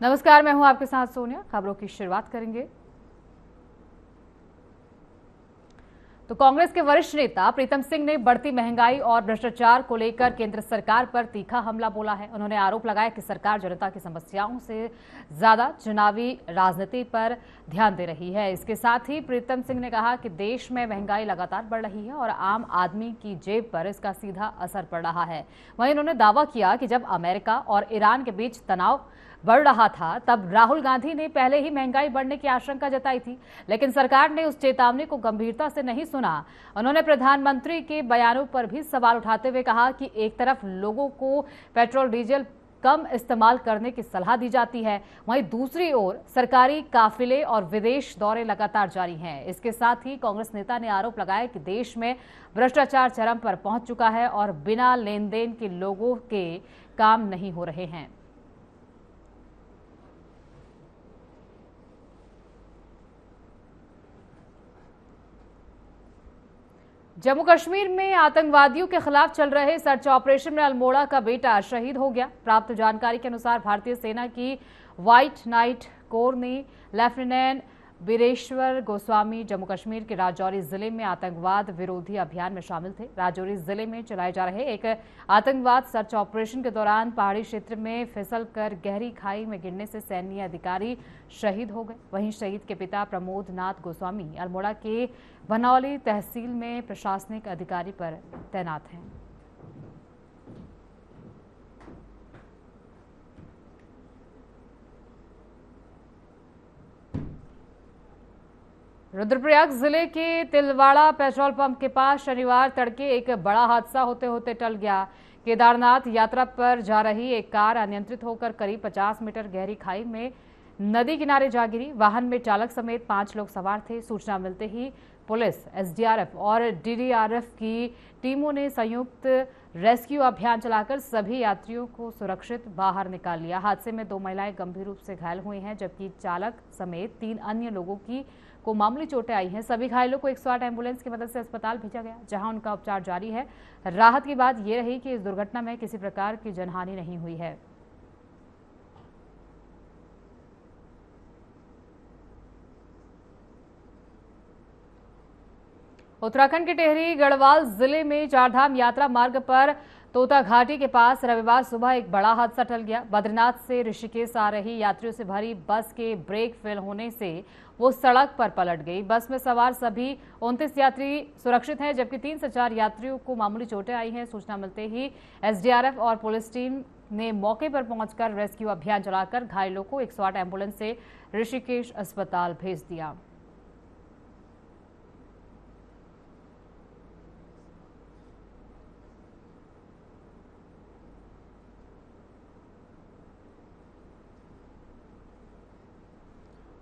नमस्कार, मैं हूं आपके साथ सोनिया। खबरों की शुरुआत करेंगे तो कांग्रेस के वरिष्ठ नेता प्रीतम सिंह ने बढ़ती महंगाई और भ्रष्टाचार को लेकर केंद्र सरकार पर तीखा हमला बोला है। उन्होंने आरोप लगाया कि सरकार जनता की समस्याओं से ज्यादा चुनावी राजनीति पर ध्यान दे रही है। इसके साथ ही प्रीतम सिंह ने कहा कि देश में महंगाई लगातार बढ़ रही है और आम आदमी की जेब पर इसका सीधा असर पड़ रहा है। वहीं उन्होंने दावा किया कि जब अमेरिका और ईरान के बीच तनाव बढ़ रहा था तब राहुल गांधी ने पहले ही महंगाई बढ़ने की आशंका जताई थी, लेकिन सरकार ने उस चेतावनी को गंभीरता से नहीं सुना। उन्होंने प्रधानमंत्री के बयानों पर भी सवाल उठाते हुए कहा कि एक तरफ लोगों को पेट्रोल डीजल कम इस्तेमाल करने की सलाह दी जाती है, वहीं दूसरी ओर सरकारी काफिले और विदेश दौरे लगातार जारी हैं। इसके साथ ही कांग्रेस नेता ने आरोप लगाया कि देश में भ्रष्टाचार चरम पर पहुंच चुका है और बिना लेन देन के लोगों के काम नहीं हो रहे हैं। जम्मू कश्मीर में आतंकवादियों के खिलाफ चल रहे सर्च ऑपरेशन में अल्मोड़ा का बेटा शहीद हो गया। प्राप्त जानकारी के अनुसार भारतीय सेना की व्हाइट नाइट कोर ने लेफ्टिनेंट बीरेश्वर गोस्वामी जम्मू कश्मीर के राजौरी जिले में आतंकवाद विरोधी अभियान में शामिल थे। राजौरी जिले में चलाए जा रहे एक आतंकवाद सर्च ऑपरेशन के दौरान पहाड़ी क्षेत्र में फिसलकर गहरी खाई में गिरने से सैन्य अधिकारी शहीद हो गए। वहीं शहीद के पिता प्रमोद नाथ गोस्वामी अल्मोड़ा के भनौली तहसील में प्रशासनिक अधिकारी पर तैनात हैं। रुद्रप्रयाग जिले के तिलवाड़ा पेट्रोल पंप के पास शनिवार तड़के एक बड़ा हादसा होते होते टल गया। केदारनाथ यात्रा पर जा रही एक कार अनियंत्रित होकर करीब 50 मीटर गहरी खाई में नदी किनारे जा गिरी। वाहन में चालक समेत 5 लोग सवार थे। सूचना मिलते ही पुलिस, एसडीआरएफ और डीडीआरएफ की टीमों ने संयुक्त रेस्क्यू अभियान चलाकर सभी यात्रियों को सुरक्षित बाहर निकाल लिया। हादसे में 2 महिलाएं गंभीर रूप से घायल हुई हैं, जबकि चालक समेत 3 अन्य लोगों को मामूली चोटें आई हैं। सभी घायलों को 108 एम्बुलेंस की मदद से अस्पताल भेजा गया, जहां उनका उपचार जारी है। राहत की बात यह रही कि इस दुर्घटना में किसी प्रकार की जनहानि नहीं हुई है। उत्तराखंड के टिहरी गढ़वाल जिले में चारधाम यात्रा मार्ग पर तोता घाटी के पास रविवार सुबह एक बड़ा हादसा टल गया। बद्रीनाथ से ऋषिकेश आ रही यात्रियों से भरी बस के ब्रेक फेल होने से वो सड़क पर पलट गई। बस में सवार सभी 29 यात्री सुरक्षित हैं, जबकि 3 से 4 यात्रियों को मामूली चोटें आई हैं। सूचना मिलते ही एसडीआरएफ और पुलिस टीम ने मौके पर पहुंचकर रेस्क्यू अभियान चलाकर घायलों को 108 एम्बुलेंस से ऋषिकेश अस्पताल भेज दिया।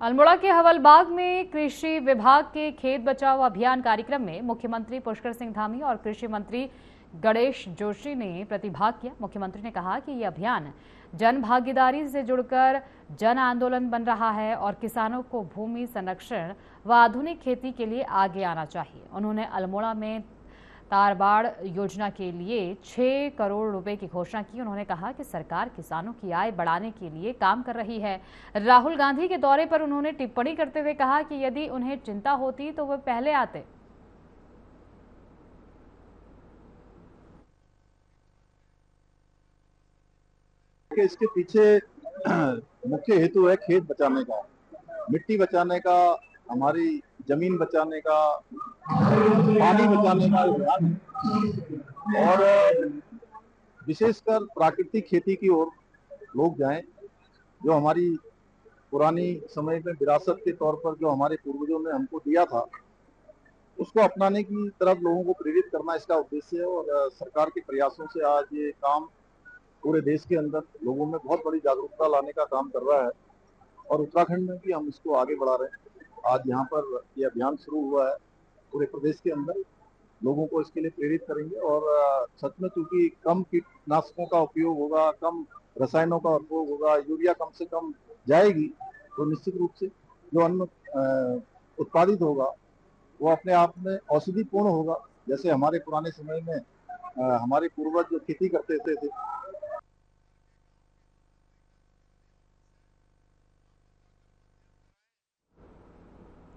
अल्मोड़ा के हवलबाग में कृषि विभाग के खेत बचाओ अभियान कार्यक्रम में मुख्यमंत्री पुष्कर सिंह धामी और कृषि मंत्री गणेश जोशी ने प्रतिभाग किया। मुख्यमंत्री ने कहा कि यह अभियान जन भागीदारी से जुड़कर जन आंदोलन बन रहा है और किसानों को भूमि संरक्षण व आधुनिक खेती के लिए आगे आना चाहिए। उन्होंने अल्मोड़ा में तारबाड़ योजना के लिए 6 करोड़ रुपए की घोषणा की। उन्होंने कहा कि सरकार किसानों की आय बढ़ाने के लिए काम कर रही है। राहुल गांधी के दौरे पर उन्होंने टिप्पणी करते हुए कहा कि यदि उन्हें चिंता होती तो वे पहले आते। इसके पीछे मुख्य हेतु है खेत बचाने का, मिट्टी बचाने का, हमारी जमीन बचाने का, पानी बचाने का अभियान है और विशेषकर प्राकृतिक खेती की ओर लोग जाएं। जो हमारी पुरानी समय में विरासत के तौर पर जो हमारे पूर्वजों ने हमको दिया था, उसको अपनाने की तरफ लोगों को प्रेरित करना इसका उद्देश्य है। और सरकार के प्रयासों से आज ये काम पूरे देश के अंदर लोगों में बहुत बड़ी जागरूकता लाने का काम कर रहा है और उत्तराखंड में भी हम इसको आगे बढ़ा रहे हैं। आज यहाँ पर ये अभियान शुरू हुआ है, पूरे प्रदेश के अंदर लोगों को इसके लिए प्रेरित करेंगे और सच में चूंकि कम कीटनाशकों का उपयोग होगा, कम रसायनों का उपयोग होगा, यूरिया कम से कम जाएगी, तो निश्चित रूप से जो अन्न उत्पादित होगा वो अपने आप में औषधिपूर्ण होगा। जैसे हमारे पुराने समय में हमारे पूर्वज जो खेती करते थे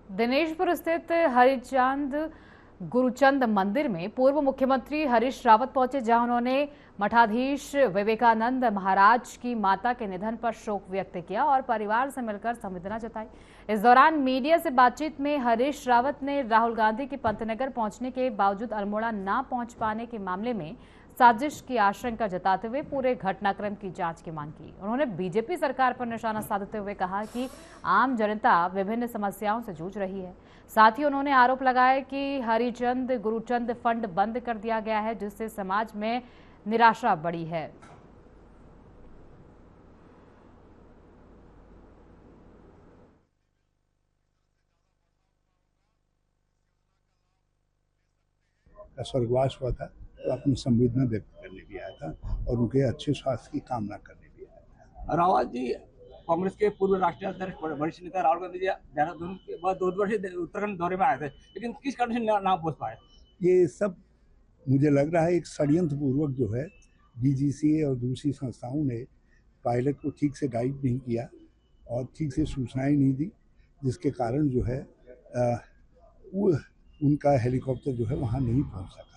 दिनेशपुर स्थित हरिचंद गुरुचंद मंदिर में पूर्व मुख्यमंत्री हरीश रावत पहुंचे, जहां उन्होंने मठाधीश विवेकानंद महाराज की माता के निधन पर शोक व्यक्त किया और परिवार से मिलकर संवेदना जताई। इस दौरान मीडिया से बातचीत में हरीश रावत ने राहुल गांधी के पंतनगर पहुंचने के बावजूद अल्मोड़ा न पहुंच पाने के मामले में साजिश की आशंका जताते हुए पूरे घटनाक्रम की जांच की मांग की। उन्होंने बीजेपी सरकार पर निशाना साधते हुए कहा कि आम जनता विभिन्न समस्याओं से जूझ रही है। साथ ही उन्होंने आरोप लगाया कि हरिचंद गुरुचंद फंड बंद कर दिया गया है, जिससे समाज में निराशा बढ़ी है। स्वर्गवास हुआ था तो अपनी संवेदना व्यक्त करने भी आया था और उनके अच्छे स्वास्थ्य की कामना करने भी आया था। रावत जी कांग्रेस के पूर्व राष्ट्रीय अध्यक्ष वरिष्ठ नेता राहुल गांधी जी देहरादून के बाद 2 वर्ष उत्तराखंड दौरे में आए थे, लेकिन किस कारण से ना पहुंच पाए? ये सब मुझे लग रहा है एक षड्यंत्र पूर्वक जो है डीजीसीए और दूसरी संस्थाओं ने पायलट को ठीक से गाइड नहीं किया और ठीक से सूचनाएं नहीं दी, जिसके कारण जो है उनका हेलीकॉप्टर जो है वहाँ नहीं पहुँच सका।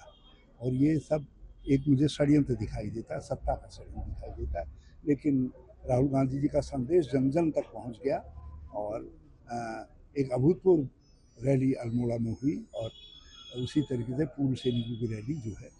और ये सब एक मुझे षड्यंत्र दिखाई देता है, सत्ता का षड्यंत्र दिखाई देता है। लेकिन राहुल गांधी जी का संदेश जन जन तक पहुँच गया और एक अभूतपूर्व रैली अल्मोड़ा में हुई और उसी तरीके से पूर्व सैनिकों की रैली जो है।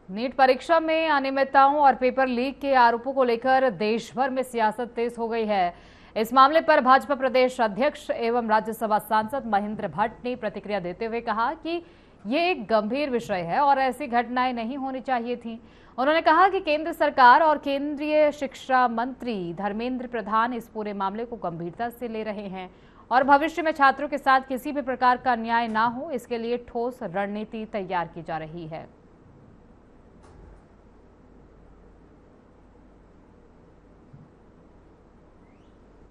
नीट परीक्षा में अनियमितताओं और पेपर लीक के आरोपों को लेकर देश भर में सियासत तेज हो गई है। इस मामले पर भाजपा प्रदेश अध्यक्ष एवं राज्यसभा सांसद महेंद्र भट्ट ने प्रतिक्रिया देते हुए कहा कि ये एक गंभीर विषय है और ऐसी घटनाएं नहीं होनी चाहिए थी। उन्होंने कहा कि केंद्र सरकार और केंद्रीय शिक्षा मंत्री धर्मेंद्र प्रधान इस पूरे मामले को गंभीरता से ले रहे हैं और भविष्य में छात्रों के साथ किसी भी प्रकार का अन्याय ना हो, इसके लिए ठोस रणनीति तैयार की जा रही है।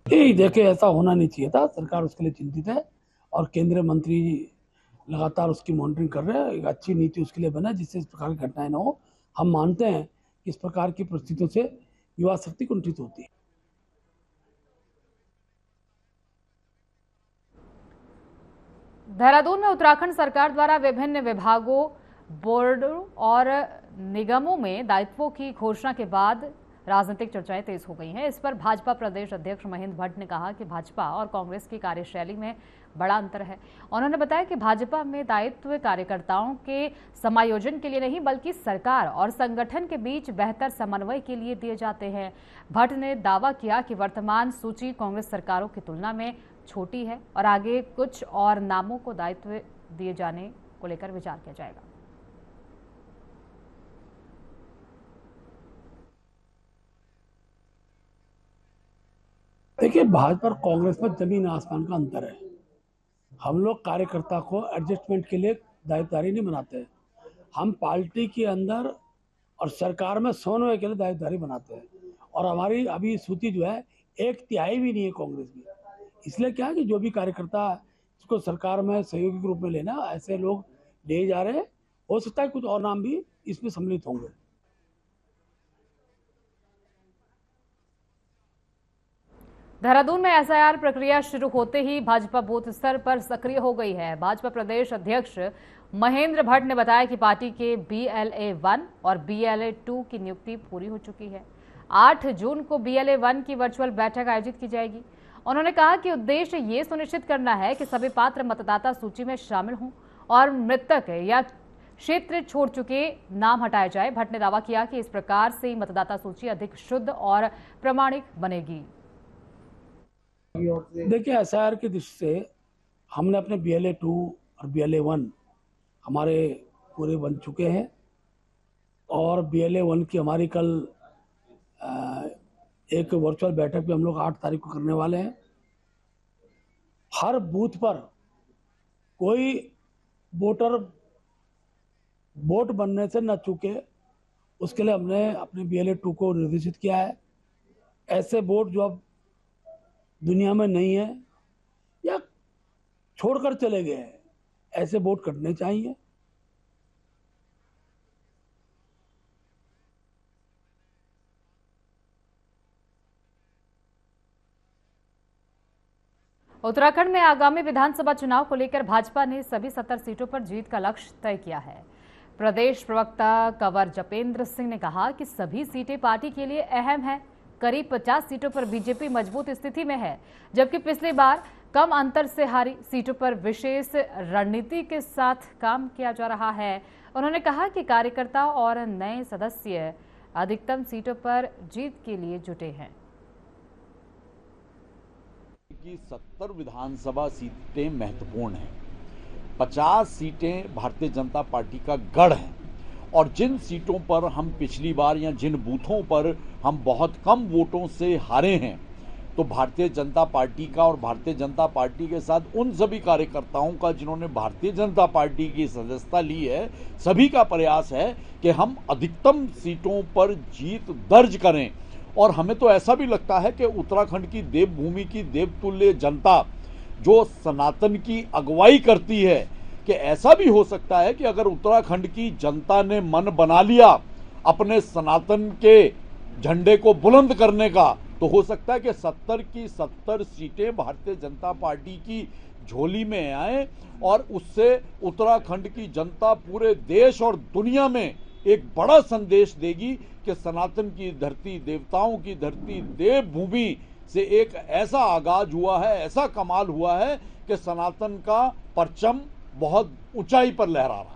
देखिए, ऐसा होना नहीं चाहिए था। सरकार उसके लिए चिंतित है और केंद्रीय मंत्री लगातार उसकी मॉनिटरिंग कर रहे हैं। एक अच्छी नीति उसके लिए बना जिससे इस प्रकार की घटनाएं न हो। हम मानते हैं कि इस प्रकार की परिस्थितियों से युवा शक्ति कुंठित होती है। देहरादून में उत्तराखंड सरकार द्वारा विभिन्न विभागों, बोर्डों और निगमों में दायित्वों की घोषणा के बाद राजनीतिक चर्चाएं तेज हो गई हैं। इस पर भाजपा प्रदेश अध्यक्ष महेंद्र भट्ट ने कहा कि भाजपा और कांग्रेस की कार्यशैली में बड़ा अंतर है। उन्होंने बताया कि भाजपा में दायित्व कार्यकर्ताओं के समायोजन के लिए नहीं, बल्कि सरकार और संगठन के बीच बेहतर समन्वय के लिए दिए जाते हैं। भट्ट ने दावा किया कि वर्तमान सूची कांग्रेस सरकारों की तुलना में छोटी है और आगे कुछ और नामों को दायित्व दिए जाने को लेकर विचार किया जाएगा। देखिए, भाजपा और कांग्रेस में जमीन आसमान का अंतर है। हम लोग कार्यकर्ता को एडजस्टमेंट के लिए दायित्वधारी नहीं बनाते हैं। हम पार्टी के अंदर और सरकार में समन्वय के लिए दायित्वधारी बनाते हैं और हमारी अभी सूची जो है 1/3 भी नहीं है कांग्रेस की। इसलिए क्या है कि जो भी कार्यकर्ता इसको सरकार में सहयोगी के रूप में लेना, ऐसे लोग ले जा रहे हैं। हो सकता है कुछ और नाम भी इसमें सम्मिलित होंगे। देहरादून में एसआईआर प्रक्रिया शुरू होते ही भाजपा बूथ स्तर पर सक्रिय हो गई है। भाजपा प्रदेश अध्यक्ष महेंद्र भट्ट ने बताया कि पार्टी के BLA 1 और BLA 2 की नियुक्ति पूरी हो चुकी है। 8 जून को BLA 1 की वर्चुअल बैठक आयोजित की जाएगी। उन्होंने कहा कि उद्देश्य ये सुनिश्चित करना है कि सभी पात्र मतदाता सूची में शामिल हों और मृतक या क्षेत्र छोड़ चुके नाम हटाए जाए। भट्ट ने दावा किया कि इस प्रकार से मतदाता सूची अधिक शुद्ध और प्रामाणिक बनेगी। देखिए, एसआईआर की दृष्टि से हमने अपने BLA 2 और BLA 1 हमारे पूरे बन चुके हैं और BLA 1 की हमारी कल एक वर्चुअल बैठक भी हम लोग 8 तारीख को करने वाले हैं। हर बूथ पर कोई वोटर वोट बनने से न चूके, उसके लिए हमने अपने BLA 2 को निर्देशित किया है। ऐसे वोट जो अब दुनिया में नहीं है या छोड़कर चले गए हैं, ऐसे वोट कटने चाहिए। उत्तराखंड में आगामी विधानसभा चुनाव को लेकर भाजपा ने सभी 70 सीटों पर जीत का लक्ष्य तय किया है। प्रदेश प्रवक्ता कंवर जपेंद्र सिंह ने कहा कि सभी सीटें पार्टी के लिए अहम है। करीब 50 सीटों पर बीजेपी मजबूत स्थिति में है, जबकि पिछली बार कम अंतर से हारी सीटों पर विशेष रणनीति के साथ काम किया जा रहा है। उन्होंने कहा कि कार्यकर्ता और नए सदस्य अधिकतम सीटों पर जीत के लिए जुटे हैं। की 70 विधानसभा सीटें महत्वपूर्ण हैं। 50 सीटें भारतीय जनता पार्टी का गढ़ है और जिन सीटों पर हम पिछली बार या जिन बूथों पर हम बहुत कम वोटों से हारे हैं, तो भारतीय जनता पार्टी का और भारतीय जनता पार्टी के साथ उन सभी कार्यकर्ताओं का जिन्होंने भारतीय जनता पार्टी की सदस्यता ली है, सभी का प्रयास है कि हम अधिकतम सीटों पर जीत दर्ज करें। और हमें तो ऐसा भी लगता है कि उत्तराखंड की देवभूमि की देवतुल्य जनता जो सनातन की अगुवाई करती है, कि ऐसा भी हो सकता है कि अगर उत्तराखंड की जनता ने मन बना लिया अपने सनातन के झंडे को बुलंद करने का, तो हो सकता है कि 70 की 70 सीटें भारतीय जनता पार्टी की झोली में आए और उससे उत्तराखंड की जनता पूरे देश और दुनिया में एक बड़ा संदेश देगी कि सनातन की धरती, देवताओं की धरती, देवभूमि से एक ऐसा आगाज हुआ है, ऐसा कमाल हुआ है कि सनातन का परचम बहुत ऊंचाई पर लहरा रहा है।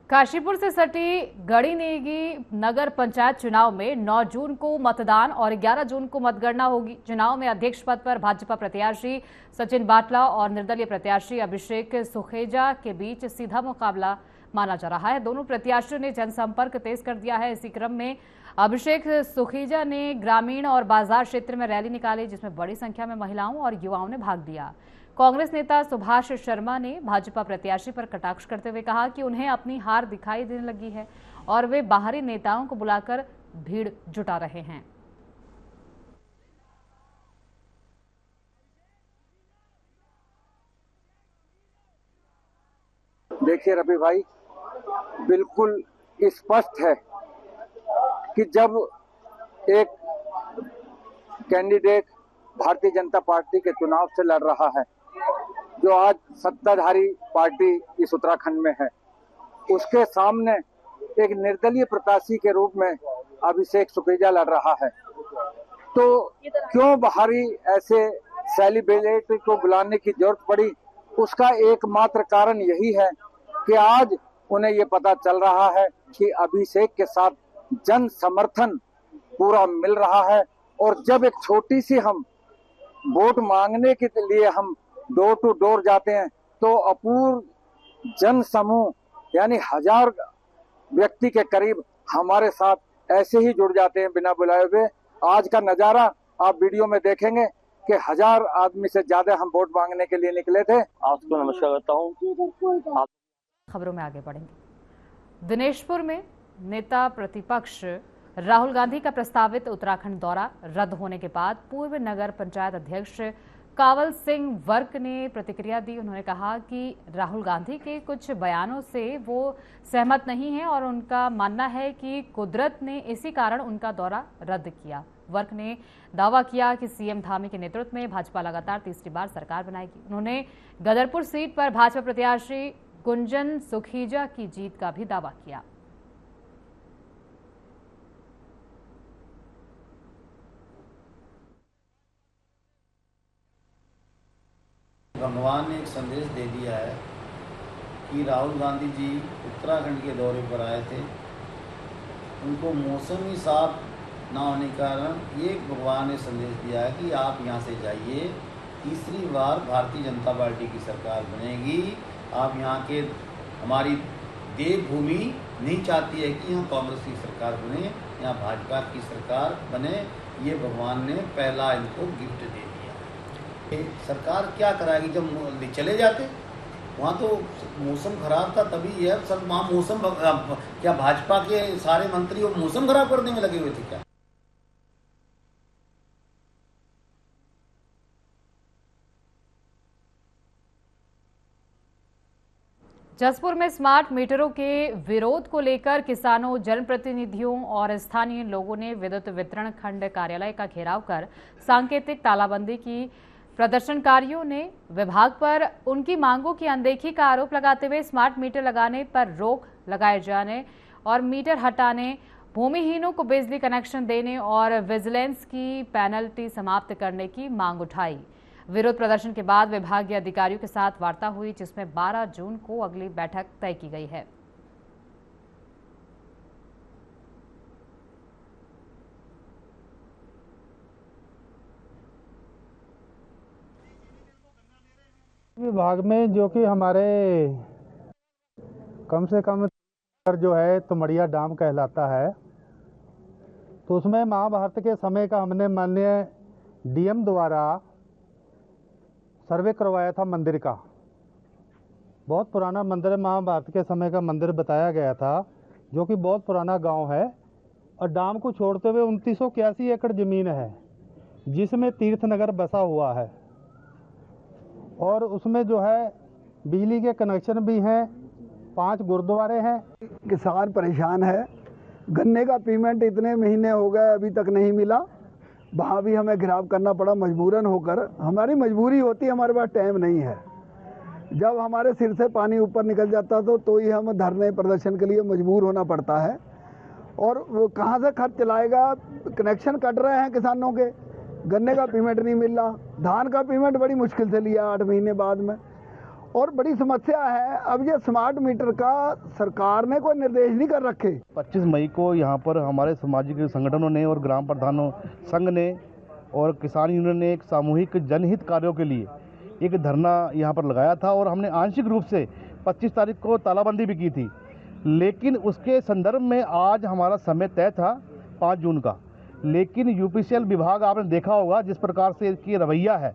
काशीपुर से सटी गढ़ीनेगी नगर पंचायत चुनाव में 9 जून को मतदान और 11 जून को मतगणना होगी। चुनाव में अध्यक्ष पद पर भाजपा प्रत्याशी सचिन बाटला और निर्दलीय प्रत्याशी अभिषेक सुखेजा के बीच सीधा मुकाबला माना जा रहा है। दोनों प्रत्याशियों ने जनसंपर्क तेज कर दिया है। इसी क्रम में अभिषेक सुखेजा ने ग्रामीण और बाजार क्षेत्र में रैली निकाली, जिसमें बड़ी संख्या में महिलाओं और युवाओं ने भाग लिया। कांग्रेस नेता सुभाष शर्मा ने भाजपा प्रत्याशी पर कटाक्ष करते हुए कहा कि उन्हें अपनी हार दिखाई देने लगी है और वे बाहरी नेताओं को बुलाकर भीड़ जुटा रहे हैं। देखिए रवि भाई, बिल्कुल स्पष्ट है कि जब एक कैंडिडेट भारतीय जनता पार्टी के चुनाव से लड़ रहा है, जो आज सत्ताधारी पार्टी इस उत्तराखंड में है, उसके सामने एक निर्दलीय प्रत्याशी के रूप में अभिषेक सुखेजा लड़ रहा है, तो क्यों बाहरी ऐसे सेलिब्रिटी को बुलाने की जरूरत पड़ी? उसका एकमात्र कारण यही है कि आज उन्हें ये पता चल रहा है कि अभिषेक के साथ जन समर्थन पूरा मिल रहा है। और जब एक छोटी सी हम वोट मांगने के लिए हम डोर टू डोर जाते हैं, तो अपूर्व जन समूह यानी 1000 व्यक्ति के करीब हमारे साथ ऐसे ही जुड़ जाते हैं बिना बुलाए हुए। आज का नजारा आप वीडियो में देखेंगे कि 1000 आदमी से ज्यादा हम वोट मांगने के लिए निकले थे। आपको नमस्कार करता हूँ। खबरों में आगे बढ़ेंगे। दिनेशपुर में नेता प्रतिपक्ष राहुल गांधी का प्रस्तावित उत्तराखंड दौरा रद्द होने के बाद पूर्व नगर पंचायत अध्यक्ष कावल सिंह वर्क ने प्रतिक्रिया दी। उन्होंने कहा कि राहुल गांधी के कुछ बयानों से वो सहमत नहीं है और उनका मानना है कि कुदरत ने इसी कारण उनका दौरा रद्द किया। वर्क ने दावा किया कि सीएम धामी के नेतृत्व में भाजपा लगातार तीसरी बार सरकार बनाएगी। उन्होंने गदरपुर सीट पर भाजपा प्रत्याशी गुंजन सुखेजा की जीत का भी दावा किया। भगवान ने एक संदेश दे दिया है कि राहुल गांधी जी उत्तराखंड के दौरे पर आए थे, उनको मौसम ही साफ ना होने के कारण ये भगवान ने संदेश दिया है कि आप यहाँ से जाइए, तीसरी बार भारतीय जनता पार्टी की सरकार बनेगी। आप यहाँ के हमारी देवभूमि नहीं चाहती है कि यहाँ कांग्रेस की सरकार बने, यहाँ भाजपा की सरकार बने। ये भगवान ने पहला इनको गिफ्ट दे दिया। सरकार क्या कराएगी? जब चले जाते वहाँ तो मौसम खराब था, तभी यह सब वहाँ मौसम क्या भाजपा के सारे मंत्री वो मौसम खराब करने में लगे हुए थे क्या? जसपुर में स्मार्ट मीटरों के विरोध को लेकर किसानों, जनप्रतिनिधियों और स्थानीय लोगों ने विद्युत वितरण खंड कार्यालय का घेराव कर सांकेतिक तालाबंदी की। प्रदर्शनकारियों ने विभाग पर उनकी मांगों की अनदेखी का आरोप लगाते हुए स्मार्ट मीटर लगाने पर रोक लगाए जाने और मीटर हटाने, भूमिहीनों को बिजली कनेक्शन देने और विजिलेंस की पेनल्टी समाप्त करने की मांग उठाई। विरोध प्रदर्शन के बाद विभागीय अधिकारियों के साथ वार्ता हुई, जिसमें 12 जून को अगली बैठक तय की गई है। विभाग में जो कि हमारे कम से कम जो है तुमड़िया डाम कहलाता है, तो उसमें महाभारत के समय का हमने माननीय डीएम द्वारा सर्वे करवाया था मंदिर का। बहुत पुराना मंदिर है, महाभारत के समय का मंदिर बताया गया था, जो कि बहुत पुराना गांव है और डाम को छोड़ते हुए 2981 एकड़ ज़मीन है, जिसमें तीर्थनगर बसा हुआ है और उसमें जो है बिजली के कनेक्शन भी हैं, 5 गुरुद्वारे हैं। किसान परेशान है, गन्ने का पेमेंट इतने महीने हो गए अभी तक नहीं मिला। वहाँ भी हमें घिराव करना पड़ा मजबूरन होकर। हमारी मजबूरी होती है, हमारे पास टाइम नहीं है। जब हमारे सिर से पानी ऊपर निकल जाता तो ही हम धरने प्रदर्शन के लिए मजबूर होना पड़ता है। और वो कहाँ से खर्च चलाएगा? कनेक्शन कट रहे हैं किसानों के, गन्ने का पेमेंट नहीं मिल रहा, धान का पेमेंट बड़ी मुश्किल से लिया 8 महीने बाद में। और बड़ी समस्या है, अब ये स्मार्ट मीटर का सरकार ने कोई निर्देश नहीं कर रखे। 25 मई को यहाँ पर हमारे सामाजिक संगठनों ने और ग्राम प्रधानों संघ ने और किसान यूनियन ने एक सामूहिक जनहित कार्यों के लिए एक धरना यहाँ पर लगाया था और हमने आंशिक रूप से 25 तारीख को तालाबंदी भी की थी। लेकिन उसके संदर्भ में आज हमारा समय तय था 5 जून का, लेकिन यूपीसीएल विभाग आपने देखा होगा जिस प्रकार से इसकी रवैया है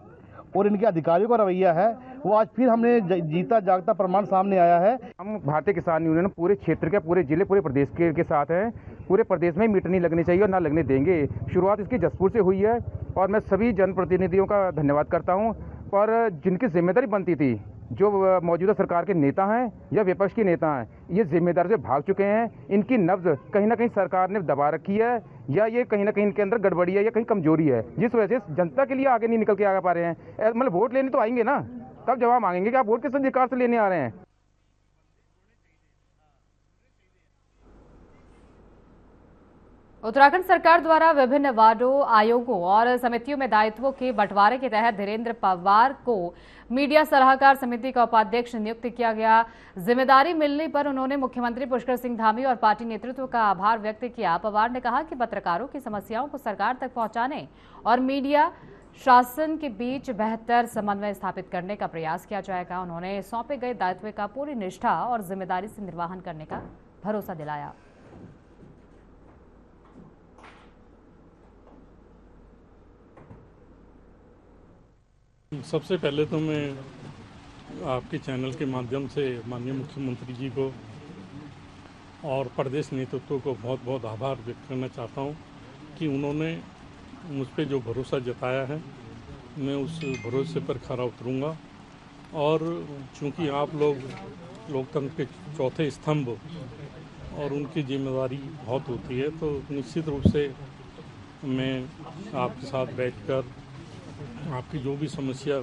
और इनके अधिकारियों का रवैया है, वो आज फिर हमने जीता जागता प्रमाण सामने आया है। हम भारतीय किसान यूनियन पूरे क्षेत्र के, पूरे जिले, पूरे प्रदेश के साथ हैं। पूरे प्रदेश में मीटर नहीं लगने चाहिए और ना लगने देंगे। शुरुआत इसकी जसपुर से हुई है और मैं सभी जनप्रतिनिधियों का धन्यवाद करता हूं। और जिनकी जिम्मेदारी बनती थी, जो मौजूदा सरकार के नेता हैं या विपक्ष के नेता हैं, ये जिम्मेदारी से भाग चुके हैं। इनकी नब्ज कहीं ना कहीं सरकार ने दबा रखी है या ये कहीं ना कहीं इनके अंदर गड़बड़ी है या कहीं कमजोरी है, जिस वजह से जनता के लिए आगे नहीं निकल के आ पा रहे हैं। मतलब वोट लेने तो आएंगे ना, तब जवाब मांगेंगे कि आप वोट किस अधिकार से लेने आ रहे हैं। उत्तराखंड सरकार द्वारा विभिन्न वार्डों, आयोगों और समितियों में दायित्वों के बंटवारे के तहत धीरेन्द्र पवार को मीडिया सलाहकार समिति का उपाध्यक्ष नियुक्त किया गया। जिम्मेदारी मिलने पर उन्होंने मुख्यमंत्री पुष्कर सिंह धामी और पार्टी नेतृत्व का आभार व्यक्त किया। पवार ने कहा कि पत्रकारों की समस्याओं को सरकार तक पहुंचाने और मीडिया शासन के बीच बेहतर समन्वय स्थापित करने का प्रयास किया जाएगा। उन्होंने सौंपे गए दायित्व का पूरी निष्ठा और जिम्मेदारी से निर्वहन करने का भरोसा दिलाया। सबसे पहले तो मैं आपके चैनल के माध्यम से माननीय मुख्यमंत्री जी को और प्रदेश नेतृत्व को बहुत बहुत आभार व्यक्त करना चाहता हूं कि उन्होंने मुझ पे जो भरोसा जताया है, मैं उस भरोसे पर खरा उतरूंगा। और चूंकि आप लोग लोकतंत्र के चौथे स्तंभ और उनकी जिम्मेदारी बहुत होती है, तो निश्चित रूप से मैं आपके साथ बैठकर आपकी जो भी समस्या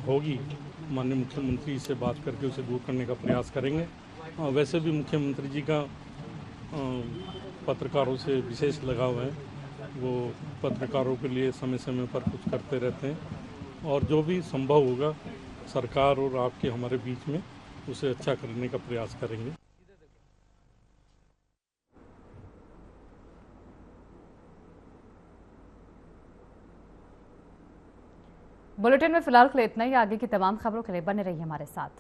होगी माननीय मुख्यमंत्री से बात करके उसे दूर करने का प्रयास करेंगे। वैसे भी मुख्यमंत्री जी का पत्रकारों से विशेष लगाव है, वो पत्रकारों के लिए समय समय पर कुछ करते रहते हैं और जो भी संभव होगा सरकार और आपके हमारे बीच में उसे अच्छा करने का प्रयास करेंगे। बुलेटिन में फिलहाल के लिए इतना ही। आगे की तमाम खबरों के लिए बने रहिए हमारे साथ।